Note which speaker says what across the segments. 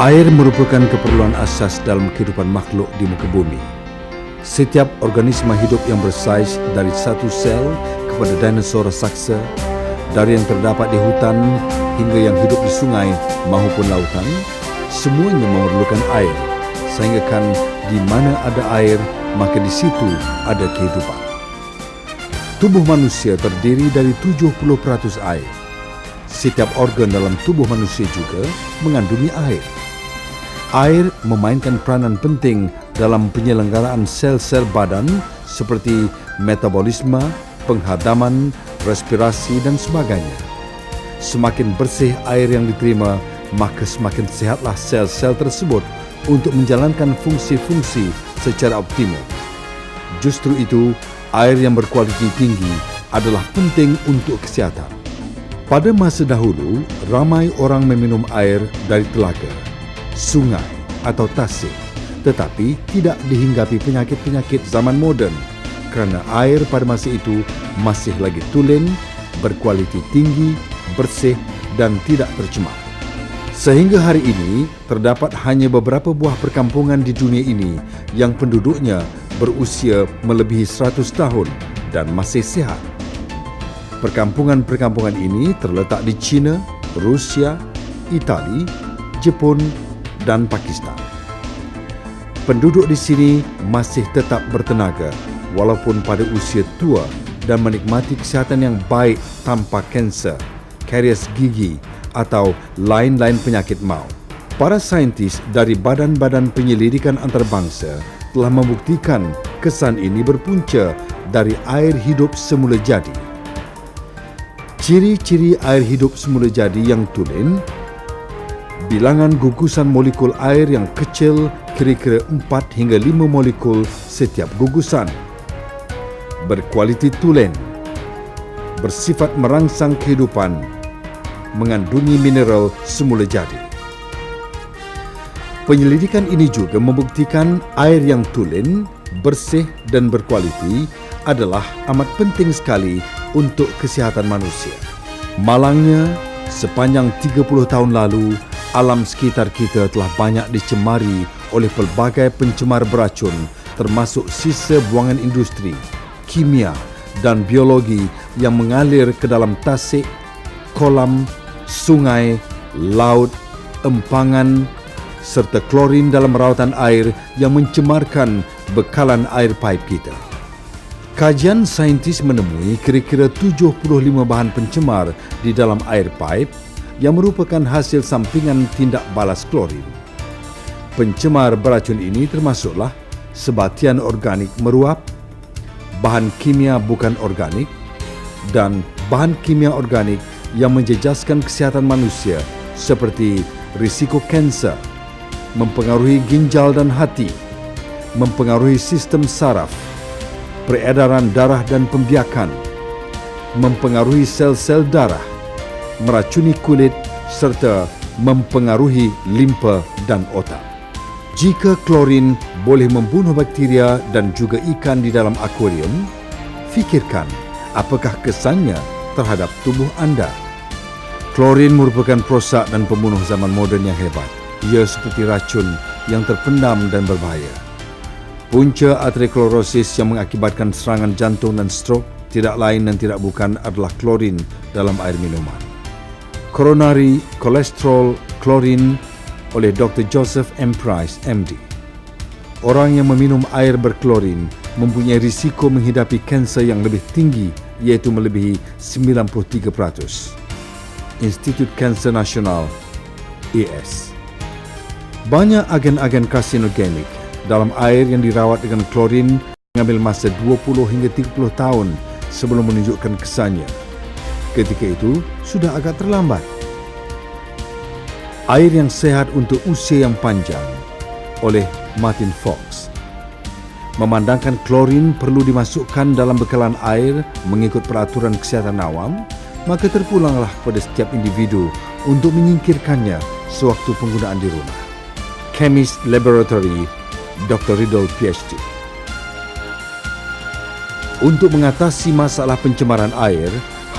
Speaker 1: Air merupakan keperluan asas dalam kehidupan makhluk di muka bumi. Setiap organisma hidup yang bersaiz dari satu sel kepada dinosaur raksasa, dari yang terdapat di hutan hingga yang hidup di sungai maupun lautan, semuanya memerlukan air. Sehingga kan di mana ada air, maka di situ ada kehidupan. Tubuh manusia terdiri dari 70% air. Setiap organ dalam tubuh manusia juga mengandungi air. Air memainkan peranan penting dalam penyelenggaraan sel-sel badan seperti metabolisme, penghadaman, respirasi dan sebagainya. Semakin bersih air yang diterima, maka semakin sehatlah sel-sel tersebut untuk menjalankan fungsi-fungsi secara optimum. Justru itu, air yang berkualiti tinggi adalah penting untuk kesihatan. Pada masa dahulu, ramai orang meminum air dari telaga, sungai atau tasik, tetapi tidak dihinggapi penyakit-penyakit zaman moden kerana air pada masa itu masih lagi tulen, berkualiti tinggi, bersih dan tidak tercemar. Sehingga hari ini, terdapat hanya beberapa buah perkampungan di dunia ini yang penduduknya berusia melebihi 100 tahun dan masih sihat. Perkampungan-perkampungan ini terletak di China, Rusia, Itali, Jepun dan Pakistan. Penduduk di sini masih tetap bertenaga walaupun pada usia tua dan menikmati kesihatan yang baik tanpa kanser, karies gigi atau lain-lain penyakit maut. Para saintis dari badan-badan penyelidikan antarabangsa telah membuktikan kesan ini berpunca dari air hidup semula jadi. Ciri-ciri air hidup semula jadi yang tulen: bilangan gugusan molekul air yang kecil kira-kira 4 hingga 5 molekul setiap gugusan. Berkualiti tulen, bersifat merangsang kehidupan, mengandungi mineral semula jadi. Penyelidikan ini juga membuktikan air yang tulen, bersih dan berkualiti adalah amat penting sekali untuk kesihatan manusia. Malangnya, sepanjang 30 tahun lalu, alam sekitar kita telah banyak dicemari oleh pelbagai pencemar beracun, termasuk sisa buangan industri, kimia dan biologi yang mengalir ke dalam tasik, kolam, sungai, laut, empangan serta klorin dalam rawatan air yang mencemarkan bekalan air paip kita. Kajian saintis menemui kira-kira 75 bahan pencemar di dalam air paip yang merupakan hasil sampingan tindak balas klorin. Pencemar beracun ini termasuklah sebatian organik meruap, bahan kimia bukan organik, dan bahan kimia organik yang menjejaskan kesihatan manusia seperti risiko kanser, mempengaruhi ginjal dan hati, mempengaruhi sistem saraf, peredaran darah dan pembiakan, mempengaruhi sel-sel darah, meracuni kulit serta mempengaruhi limpa dan otak. Jika klorin boleh membunuh bakteria dan juga ikan di dalam akuarium, fikirkan apakah kesannya terhadap tubuh anda. Klorin merupakan perosak dan pembunuh zaman moden yang hebat. Ia seperti racun yang terpendam dan berbahaya. Punca aterosklerosis yang mengakibatkan serangan jantung dan strok tidak lain dan tidak bukan adalah klorin dalam air minuman. Coronary Cholesterol Klorin oleh Dr. Joseph M. Price, MD. Orang yang meminum air berklorin mempunyai risiko menghidapi kanser yang lebih tinggi, iaitu melebihi 93%. Institut Kanser Nasional, AS. Banyak agen-agen karsinogenik dalam air yang dirawat dengan klorin mengambil masa 20 hingga 30 tahun sebelum menunjukkan kesannya. Ketika itu, sudah agak terlambat. Air yang sehat untuk usia yang panjang oleh Martin Fox. Memandangkan klorin perlu dimasukkan dalam bekalan air mengikut peraturan kesihatan awam, maka terpulanglah pada setiap individu untuk menyingkirkannya sewaktu penggunaan di rumah. Chemist Laboratory, Dr. Riddle, PhD. Untuk mengatasi masalah pencemaran air,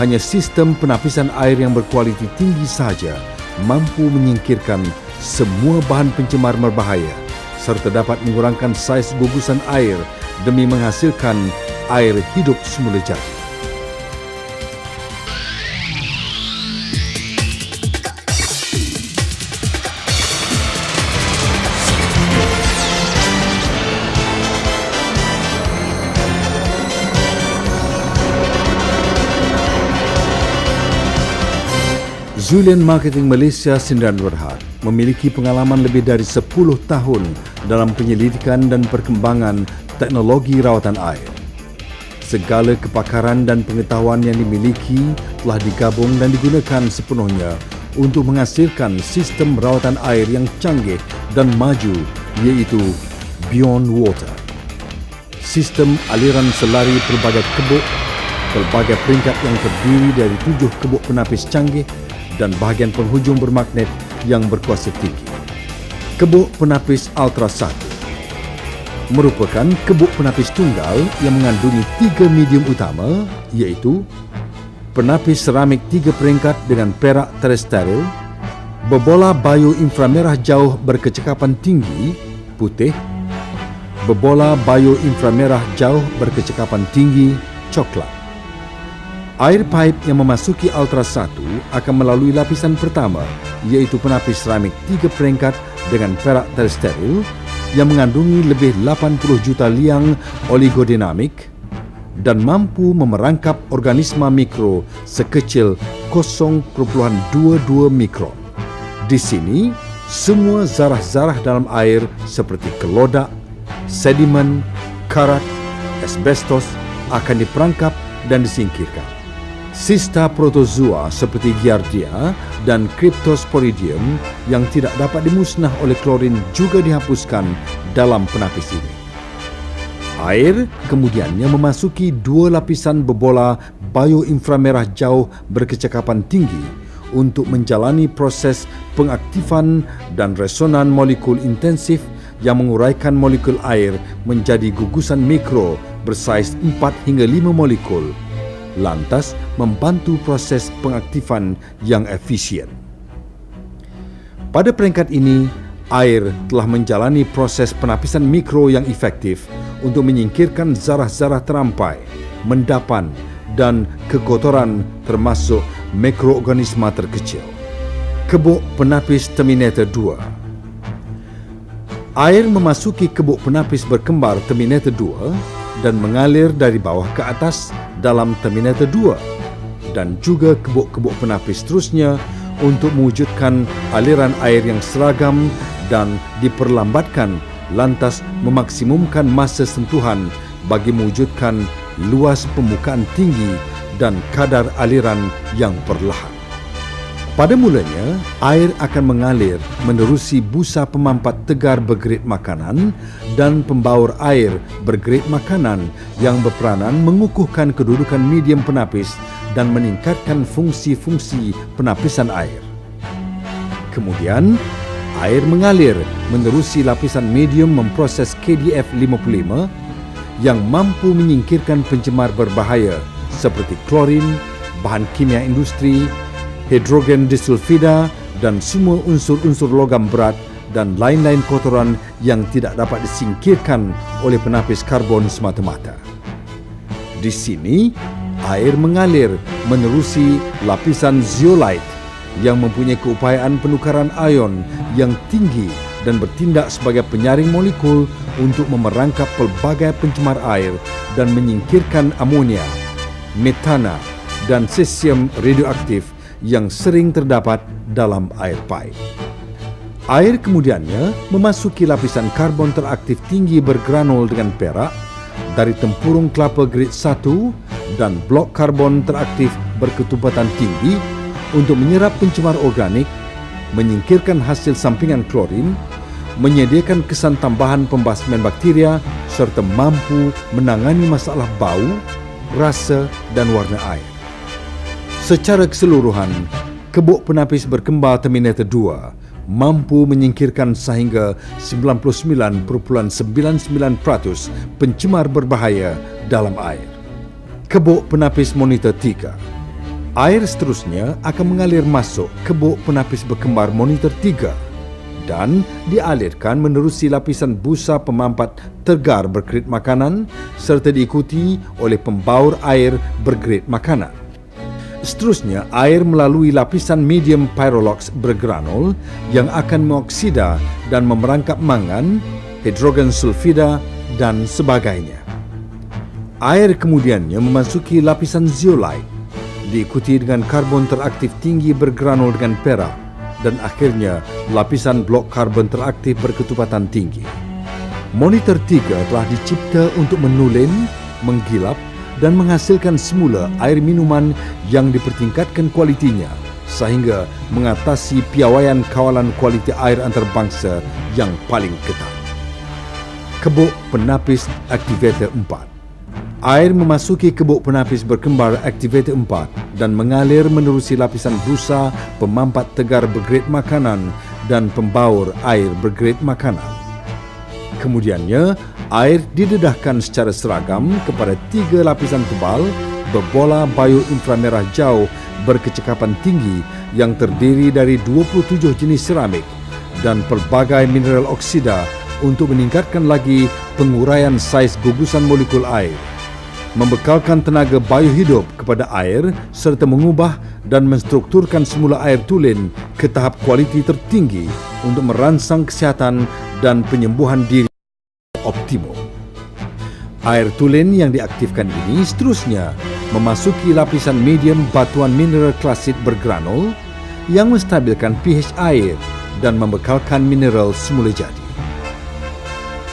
Speaker 1: hanya sistem penapisan air yang berkualiti tinggi sahaja mampu menyingkirkan semua bahan pencemar berbahaya serta dapat mengurangkan saiz gugusan air demi menghasilkan air hidup semula jadi. Zulian Marketing Malaysia Sdn Bhd memiliki pengalaman lebih dari 10 tahun dalam penyelidikan dan perkembangan teknologi rawatan air. Segala kepakaran dan pengetahuan yang dimiliki telah digabung dan digunakan sepenuhnya untuk menghasilkan sistem rawatan air yang canggih dan maju, iaitu Beyond Water. Sistem aliran selari pelbagai peringkat yang terdiri dari 7 kebuk penapis canggih dan bahagian penghujung bermagnet yang berkuasa tinggi. Kebuk penapis Ultra 1 merupakan kebuk penapis tunggal yang mengandungi 3 medium utama, iaitu penapis seramik 3 peringkat dengan perak terrestrial, berbola bio-inframerah jauh berkecekapan tinggi putih, berbola bio-inframerah jauh berkecekapan tinggi coklat. Air pipe yang memasuki Ultra 1 akan melalui lapisan pertama, iaitu penapis seramik 3 peringkat dengan perak terrestrial yang mengandungi lebih 80 juta liang oligodinamik dan mampu memerangkap organisma mikro sekecil 0.22 mikron. Di sini, semua zarah-zarah dalam air seperti kelodak, sedimen, karat, asbestos akan diperangkap dan disingkirkan. Sista protozoa seperti Giardia dan Cryptosporidium yang tidak dapat dimusnah oleh klorin juga dihapuskan dalam penapis ini. Air kemudiannya memasuki 2 lapisan berbola bio-inframerah jauh berkecekapan tinggi untuk menjalani proses pengaktifan dan resonan molekul intensif yang menguraikan molekul air menjadi gugusan mikro bersaiz 4 hingga 5 molekul, lantas membantu proses pengaktifan yang efisien. Pada peringkat ini, air telah menjalani proses penapisan mikro yang efektif untuk menyingkirkan zarah-zarah terampai, mendapan dan kekotoran termasuk mikroorganisma terkecil. Kebuk penapis Terminator 2. Air memasuki kebuk penapis berkembar Terminator 2 dan mengalir dari bawah ke atas dalam Terminator 2 dan juga kebuk-kebuk penapis seterusnya untuk mewujudkan aliran air yang seragam dan diperlambatkan, lantas memaksimumkan masa sentuhan bagi mewujudkan luas permukaan tinggi dan kadar aliran yang perlahan. Pada mulanya, air akan mengalir menerusi busa pemampat tegar bergrade makanan dan pembaur air bergrade makanan yang berperanan mengukuhkan kedudukan medium penapis dan meningkatkan fungsi-fungsi penapisan air. Kemudian, air mengalir menerusi lapisan medium memproses KDF55 yang mampu menyingkirkan pencemar berbahaya seperti klorin, bahan kimia industri, hidrogen disulfida dan semua unsur-unsur logam berat dan lain-lain kotoran yang tidak dapat disingkirkan oleh penapis karbon semata-mata. Di sini, air mengalir menerusi lapisan zeolite yang mempunyai keupayaan penukaran ion yang tinggi dan bertindak sebagai penyaring molekul untuk memerangkap pelbagai pencemar air dan menyingkirkan amonia, metana dan cesium radioaktif yang sering terdapat dalam air pipe. Air kemudiannya memasuki lapisan karbon teraktif tinggi bergranul dengan perak dari tempurung kelapa grade 1 dan blok karbon teraktif berketumpatan tinggi untuk menyerap pencemar organik, menyingkirkan hasil sampingan klorin, menyediakan kesan tambahan pembasmian bakteria serta mampu menangani masalah bau, rasa dan warna air. Secara keseluruhan, kebuk penapis berkembar Terminator 2 mampu menyingkirkan sehingga 99.99% pencemar berbahaya dalam air. Kebuk penapis Monitor 3 Air seterusnya akan mengalir masuk ke buk penapis berkembar monitor 3 dan dialirkan menerusi lapisan busa pemampat tegar bergrade makanan serta diikuti oleh pembaur air bergrade makanan. Seterusnya, air melalui lapisan medium pyrolox bergranul yang akan mengoksida dan memerangkap mangan, hidrogen sulfida dan sebagainya. Air kemudiannya memasuki lapisan zeolite, diikuti dengan karbon teraktif tinggi bergranul dengan perak dan akhirnya lapisan blok karbon teraktif berketupatan tinggi. Monitor 3 telah dicipta untuk menulin, menggilap dan menghasilkan semula air minuman yang dipertingkatkan kualitinya sehingga mengatasi piawaian kawalan kualiti air antarabangsa yang paling ketat. Kebuk penapis aktivator 4. Air memasuki kebuk penapis berkembar aktivator 4 dan mengalir menerusi lapisan busa pemampat tegar bergrade makanan dan pembaur air bergrade makanan. Kemudiannya, air didedahkan secara seragam kepada 3 lapisan tebal berbola bio-inframerah jauh berkecekapan tinggi yang terdiri dari 27 jenis seramik dan pelbagai mineral oksida untuk meningkatkan lagi penguraian saiz gugusan molekul air, membekalkan tenaga biohidup kepada air serta mengubah dan menstrukturkan semula air tulen ke tahap kualiti tertinggi untuk merangsang kesihatan dan penyembuhan diri optimum. Air tulen yang diaktifkan ini seterusnya memasuki lapisan medium batuan mineral klasit bergranul yang menstabilkan pH air dan membekalkan mineral semula jadi.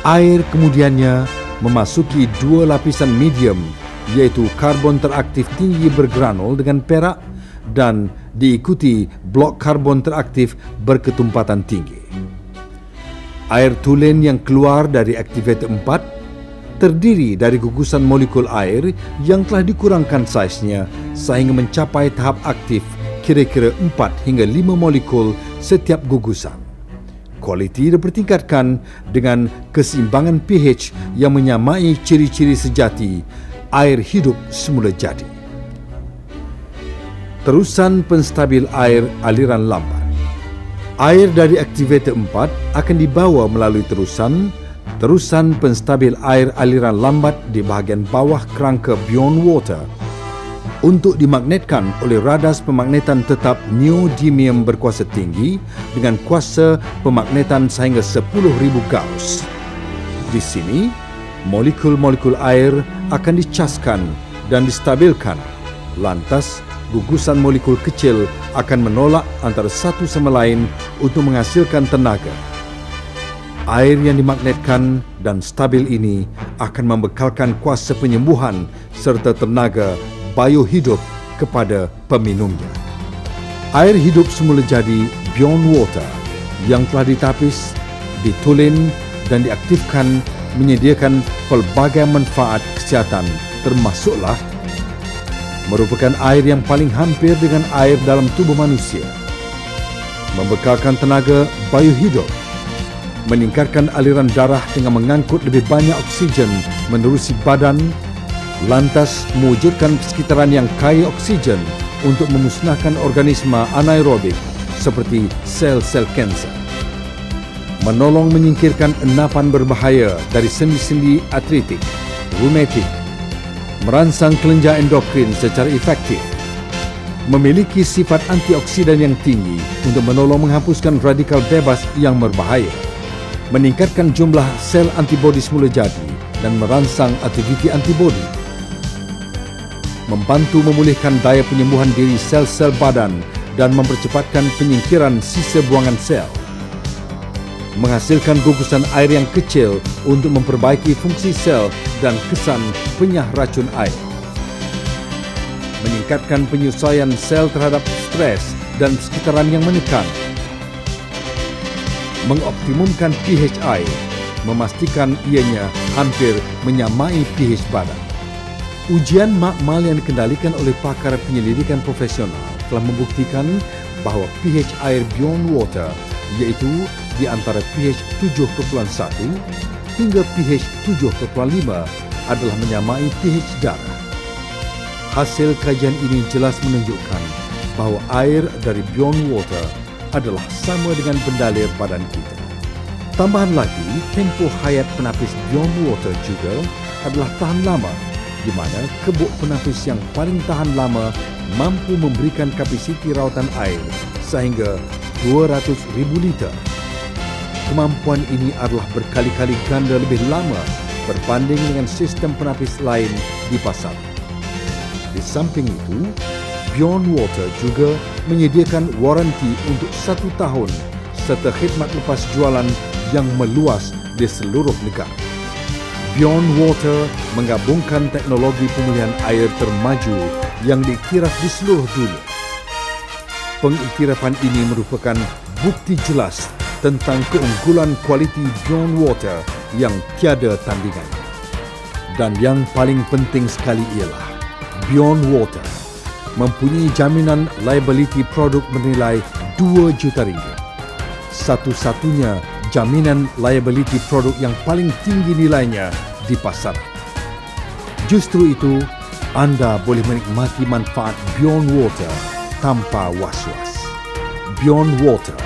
Speaker 1: Air kemudiannya memasuki 2 lapisan medium iaitu karbon teraktif tinggi bergranul dengan perak dan diikuti blok karbon teraktif berketumpatan tinggi. Air tulen yang keluar dari aktivator 4 terdiri dari gugusan molekul air yang telah dikurangkan saiznya sehingga mencapai tahap aktif kira-kira 4 hingga 5 molekul setiap gugusan. Kualiti dipertingkatkan dengan keseimbangan pH yang menyamai ciri-ciri sejati air hidup semula jadi. Terusan penstabil air aliran lambat. Air dari aktivator 4 akan dibawa melalui terusan penstabil air aliran lambat di bahagian bawah kerangka Beyond Water untuk dimagnetkan oleh radas pemagnetan tetap neodymium berkuasa tinggi dengan kuasa pemagnetan sehingga 10,000 Gauss. Di sini, molekul-molekul air akan dicaskan dan distabilkan. Lantas, gugusan molekul kecil akan menolak antara satu sama lain untuk menghasilkan tenaga. Air yang dimagnetkan dan stabil ini akan membekalkan kuasa penyembuhan serta tenaga biohidup kepada peminumnya. Air hidup semula jadi Beyond Water yang telah ditapis, ditulin dan diaktifkan menyediakan pelbagai manfaat kesihatan termasuklah merupakan air yang paling hampir dengan air dalam tubuh manusia, membekalkan tenaga biohidup, meningkatkan aliran darah dengan mengangkut lebih banyak oksigen menerusi badan, lantas mewujudkan persekitaran yang kaya oksigen untuk memusnahkan organisma anaerobik seperti sel-sel kanser, menolong menyingkirkan enapan berbahaya dari sendi-sendi artritik, reumatik, merangsang kelenjar endokrin secara efektif, memiliki sifat antioksidan yang tinggi untuk menolong menghapuskan radikal bebas yang berbahaya, meningkatkan jumlah sel antibodi semula jadi dan merangsang aktiviti antibodi, membantu memulihkan daya penyembuhan diri sel-sel badan dan mempercepatkan penyingkiran sisa buangan sel, menghasilkan gugusan air yang kecil untuk memperbaiki fungsi sel dan kesan penyah racun air, meningkatkan penyesuaian sel terhadap stres dan sekitaran yang menekan, mengoptimumkan pH air, memastikan ianya hampir menyamai pH badan. Ujian makmal yang dikendalikan oleh pakar penyelidikan profesional telah membuktikan bahawa pH air Beyond Water iaitu di antara pH 7.1 hingga pH 7.5 adalah menyamai pH darah. Hasil kajian ini jelas menunjukkan bahawa air dari Beyond Water adalah sama dengan bendalir badan kita. Tambahan lagi, tempoh hayat penapis Beyond Water juga adalah tahan lama, di mana kebuk penapis yang paling tahan lama mampu memberikan kapasiti rawatan air sehingga 200,000 liter. Kemampuan ini adalah berkali-kali ganda lebih lama berbanding dengan sistem penapis lain di pasar. Di samping itu, Beyond Water juga menyediakan waranti untuk 1 tahun serta khidmat lepas jualan yang meluas di seluruh negara. Beyond Water menggabungkan teknologi pemulihan air termaju yang diiktiraf di seluruh dunia. Pengiktirafan ini merupakan bukti jelas tentang keunggulan kualiti Beyond Water yang tiada tandingan. Dan yang paling penting sekali ialah Beyond Water mempunyai jaminan liability produk bernilai RM2 juta. Satu-satunya jaminan liability produk yang paling tinggi nilainya di pasar. Justru itu, anda boleh menikmati manfaat Beyond Water tanpa was-was. Beyond Water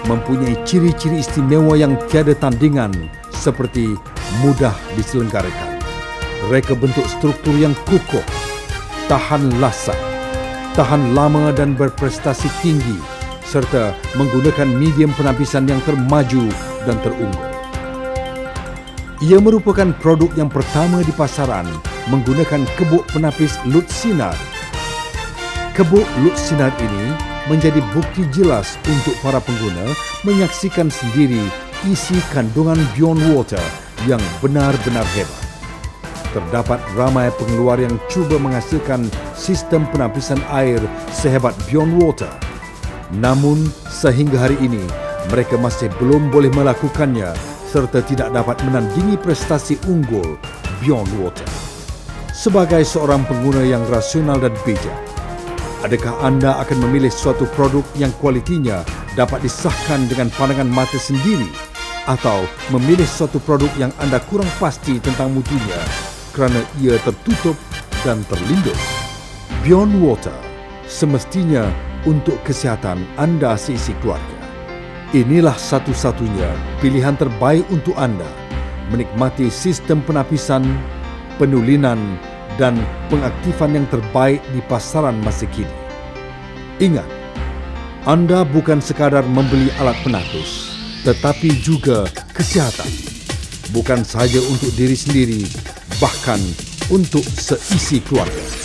Speaker 1: mempunyai ciri-ciri istimewa yang tiada tandingan seperti mudah diselenggarakan, reka bentuk struktur yang kukuh, tahan lasa, tahan lama dan berprestasi tinggi, serta menggunakan medium penapisan yang termaju dan terunggul. Ia merupakan produk yang pertama di pasaran menggunakan kebuk penapis lut sinar. Kebuk lut sinar ini menjadi bukti jelas untuk para pengguna menyaksikan sendiri isi kandungan Beyond Water yang benar-benar hebat. Terdapat ramai pengeluar yang cuba menghasilkan sistem penapisan air sehebat Beyond Water. Namun, sehingga hari ini, mereka masih belum boleh melakukannya serta tidak dapat menandingi prestasi unggul Beyond Water. Sebagai seorang pengguna yang rasional dan bijak, adakah anda akan memilih suatu produk yang kualitinya dapat disahkan dengan pandangan mata sendiri atau memilih suatu produk yang anda kurang pasti tentang mutunya kerana ia tertutup dan terlindung? Beyond Water semestinya untuk kesihatan anda seisi keluarga. Inilah satu-satunya pilihan terbaik untuk anda menikmati sistem penapisan, penulinan dan pengaktifan yang terbaik di pasaran masa kini. Ingat, anda bukan sekadar membeli alat penapis, tetapi juga kesihatan. Bukan sahaja untuk diri sendiri, bahkan untuk seisi keluarga.